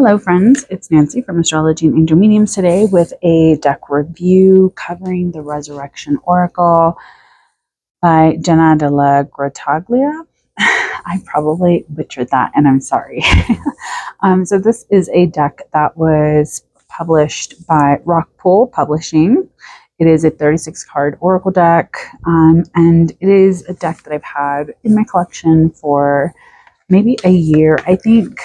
Hello friends, it's Nancy from Astrology and Angel Mediums today with a deck review covering the Resurrection Oracle by Jenna della Grottaglia. I probably butchered that and I'm sorry. So this is a deck that was published by Rockpool Publishing. It is a 36 card oracle deck, and it is a deck that I've had in my collection for maybe a year, I think.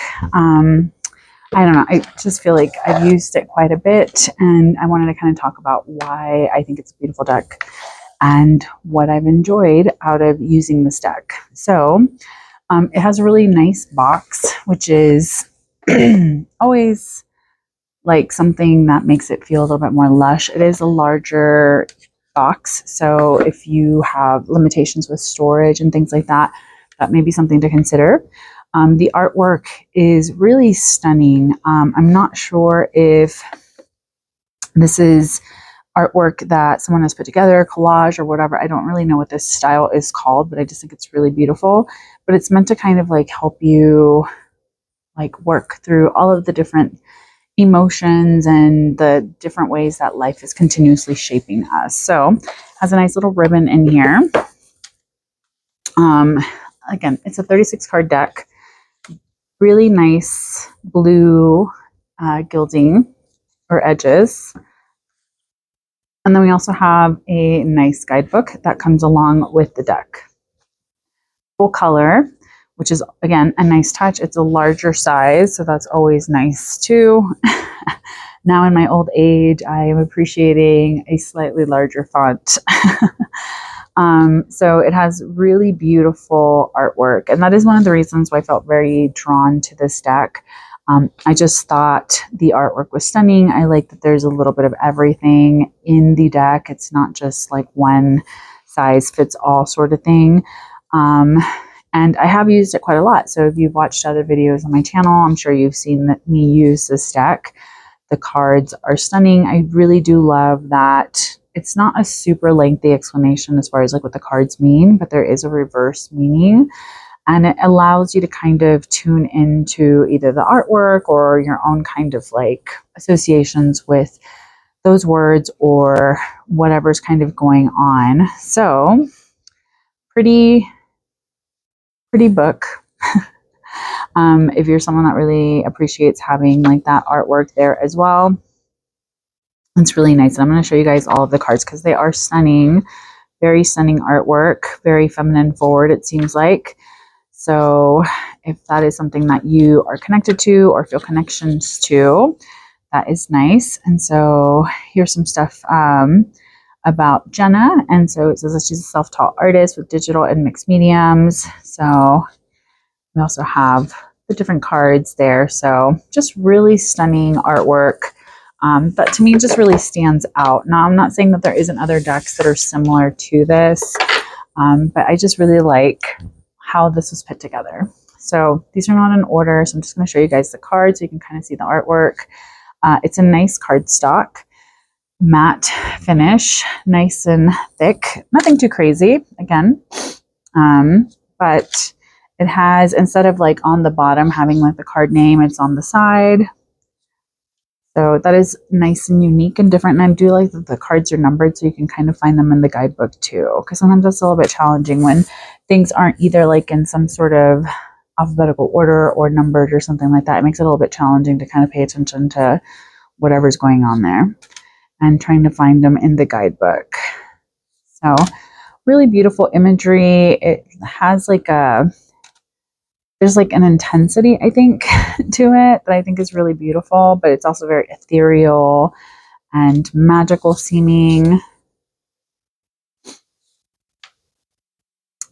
I don't know. I just feel like I've used it quite a bit, and I wanted to kind of talk about why I think it's a beautiful deck and what I've enjoyed out of using this deck. So it has a really nice box, which is always like something that makes it feel a little bit more lush. It is a larger box, so if you have limitations with storage and things like that, that may be something to consider. The artwork is really stunning. I'm not sure if this is artwork that someone has put together, collage or whatever. I don't really know what this style is called, but I just think it's really beautiful. But it's meant to kind of like help you like work through all of the different emotions and the different ways that life is continuously shaping us. So it has a nice little ribbon in here. Again, it's a 36 card deck. Really nice blue gilding or edges. And then we also have a nice guidebook that comes along with the deck. Full color, which is, again, a nice touch. It's a larger size, so that's always nice too. Now in my old age, I am appreciating a slightly larger font. So it has really beautiful artwork, and that is one of the reasons why I felt very drawn to this deck. I just thought the artwork was stunning. I like that there's a little bit of everything in the deck. It's not just like one size fits all sort of thing. And I have used it quite a lot. So if you've watched other videos on my channel, I'm sure you've seen me use this deck. The cards are stunning. I really do love that it's not a super lengthy explanation as far as like what the cards mean, but there is a reverse meaning. And it allows you to kind of tune into either the artwork or your own kind of like associations with those words or whatever's kind of going on. So pretty book. If you're someone that really appreciates having like that artwork there as well, it's really nice. And I'm going to show you guys all of the cards because they are stunning. Very stunning artwork, very feminine forward, it seems like. So if that is something that you are connected to or feel connections to, that is nice. And so here's some stuff about Jenna. And so it says that she's a self-taught artist with digital and mixed mediums. So we also have the different cards there. So just really stunning artwork. But to me, it just really stands out. Now, I'm not saying that there isn't other decks that are similar to this, but I just really like how this was put together. So these are not in order, so I'm just going to show you guys the cards so you can kind of see the artwork. It's a nice cardstock, matte finish, nice and thick, nothing too crazy, again, but it has, instead of like on the bottom having like the card name, it's on the side. So that is nice and unique and different. And I do like that the cards are numbered so you can kind of find them in the guidebook too. Because sometimes that's a little bit challenging when things aren't either like in some sort of alphabetical order or numbered or something like that. It makes it a little bit challenging to kind of pay attention to whatever's going on there and trying to find them in the guidebook. So really beautiful imagery. It has like there's like an intensity, I think, to it that I think is really beautiful, but it's also very ethereal and magical seeming.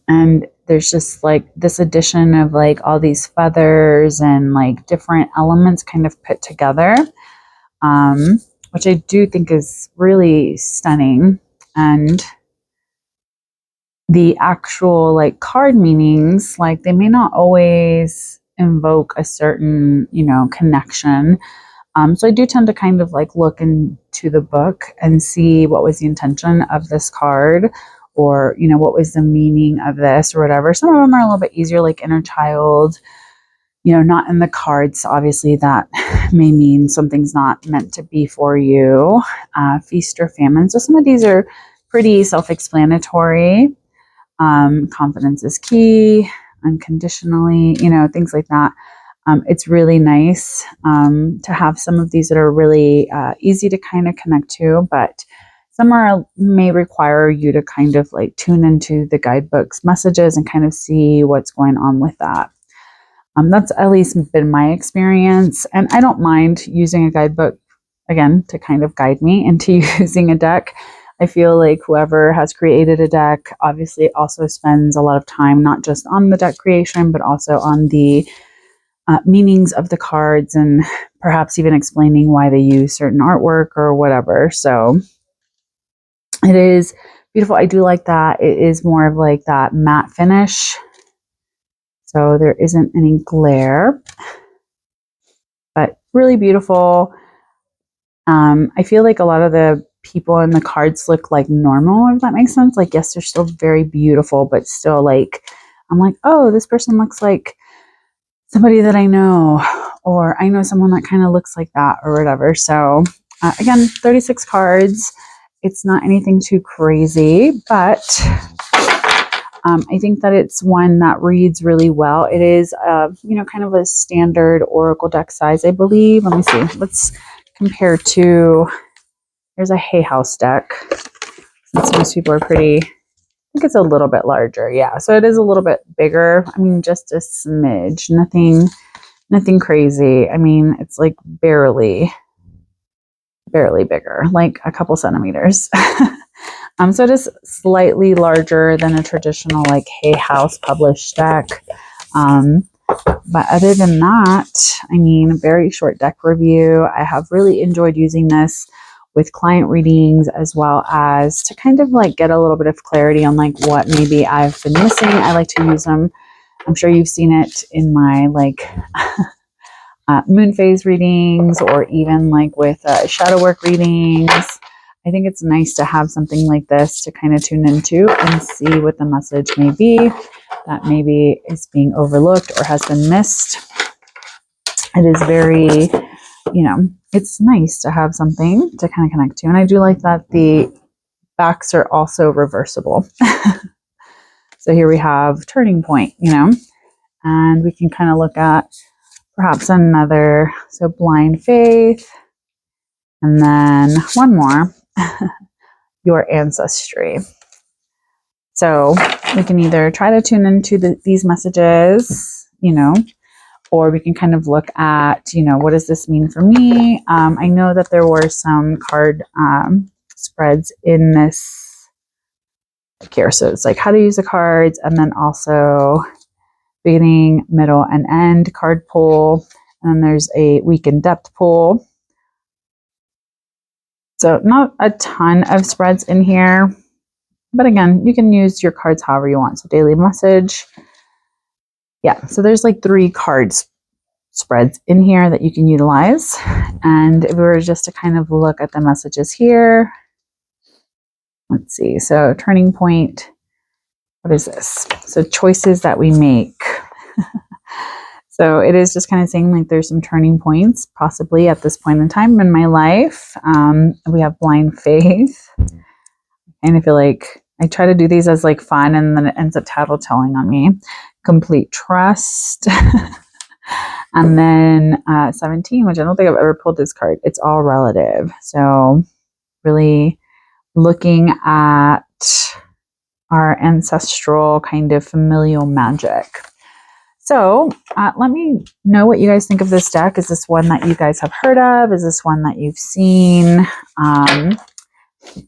And there's just like this addition of like all these feathers and like different elements kind of put together, which I do think is really stunning. And the actual like card meanings, like they may not always invoke a certain, connection. So I do tend to kind of like look into the book and see what was the intention of this card, or, what was the meaning of this or whatever. Some of them are a little bit easier, like inner child, not in the cards. Obviously, that may mean something's not meant to be for you. Feast or famine. So some of these are pretty self-explanatory. Confidence is key, unconditionally, things like that. It's really nice to have some of these that are really easy to kind of connect to, but some may require you to kind of like tune into the guidebook's messages and kind of see what's going on with that. That's at least been my experience, and I don't mind using a guidebook, again, to kind of guide me into using a deck. I feel like whoever has created a deck obviously also spends a lot of time, not just on the deck creation, but also on the meanings of the cards and perhaps even explaining why they use certain artwork or whatever. So it is beautiful. I do like that. It is more of like that matte finish. So there isn't any glare, but really beautiful. I feel like a lot of the people in the cards look like normal, if that makes sense. Like, yes, they're still very beautiful, but still like, I'm like, oh, this person looks like somebody that I know, or I know someone that kind of looks like that or whatever. So again, 36 cards. It's not anything too crazy, but I think that it's one that reads really well. It is, kind of a standard Oracle deck size, I believe. Let me see. Let's compare to, there's a Hay House deck. Since most people are pretty, I think it's a little bit larger. Yeah, so it is a little bit bigger. I mean, just a smidge. Nothing crazy. I mean, it's like barely bigger, like a couple centimeters. So it is slightly larger than a traditional like Hay House published deck. But other than that, I mean, very short deck review. I have really enjoyed using this with client readings, as well as to kind of like get a little bit of clarity on like what maybe I've been missing. I like to use them. I'm sure you've seen it in my like moon phase readings, or even like with shadow work readings. I think it's nice to have something like this to kind of tune into and see what the message may be that maybe is being overlooked or has been missed. It is very, it's nice to have something to kind of connect to. And I do like that the backs are also reversible. So here we have turning point, and we can kind of look at perhaps another, so blind faith, and then one more, your ancestry. So we can either try to tune into these messages, or we can kind of look at, what does this mean for me? I know that there were some card spreads in this here. So it's like how to use the cards, and then also beginning, middle, and end card pull. And then there's a week in depth pull. So not a ton of spreads in here, but again, you can use your cards however you want. So daily message. Yeah, so there's like 3 cards spreads in here that you can utilize. And if we were just to kind of look at the messages here, let's see. So turning point, what is this? So choices that we make. So it is just kind of saying like there's some turning points possibly at this point in time in my life. We have blind faith. And I feel like I try to do these as like fun, and then it ends up tattletelling on me. Complete trust. And then 17, which I don't think I've ever pulled this card. It's all relative. So really looking at our ancestral kind of familial magic. So let me know what you guys think of this deck. Is this one that you guys have heard of? Is this one that you've seen?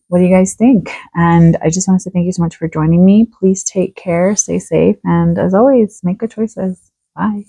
What do you guys think? And I just want to say thank you so much for joining me. Please take care, stay safe, and as always, make good choices. Bye.